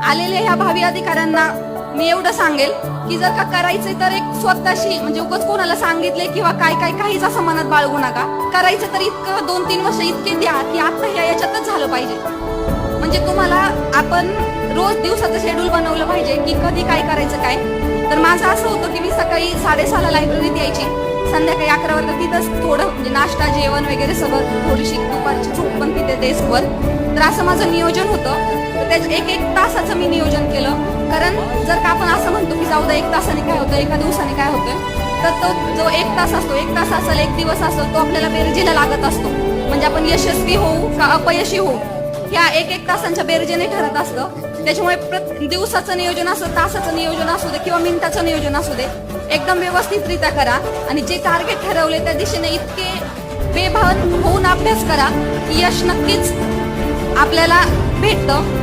आलेल्या ह्या भावी अधिकाऱ्यांना मी एवढं सांगेल की जर का करायचंय तर एक स्वतःशी म्हणजे उगाच कोणाला सांगितले किंवा काहीच असं मनात बाळगू नका. करायचं तर इतकं 2-3 वर्ष इतके द्या की आता ह्या याच्यातच झालं पाहिजे. म्हणजे तुम्हाला आपण रोज दिवसाचं शेड्यूल बनवलं पाहिजे की कधी काय करायचं काय. तर माझं असं होतं की मी सकाळी 6:30ला लायब्ररीत यायची, संध्याकाळी 11 वाजता तिथंच थोडं म्हणजे नाश्ता जेवण वगैरे सगळं, थोडीशी दुपारची झोप पण तिथे डेस्कवर. तर असं माझं नियोजन होतं. तर त्याच एक तासाचं मी नियोजन केलं. कारण जर का आपण असं म्हणतो की जाऊ द्या 1 तासाने काय होतं, एका दिवसाने काय होतं, तर तो जो 1 तास असतो, 1 तास असेल 1 दिवस असेल, तो आपल्याला बेरजेला लागत असतो. म्हणजे आपण यशस्वी होऊ का अपयशी होऊ ह्या 1 तासांच्या बेरजेने ठरत असतं. त्याच्यामुळे दिवसाचं नियोजन असो, तासाचं नियोजन असू दे किंवा मिनिटाचं नियोजन असू दे, एकदम व्यवस्थितरित्या करा. आणि जे टार्गेट ठरवले त्या दिशेने इतके बेभान होऊन अभ्यास करा की यश नक्कीच आपल्याला भेटतं.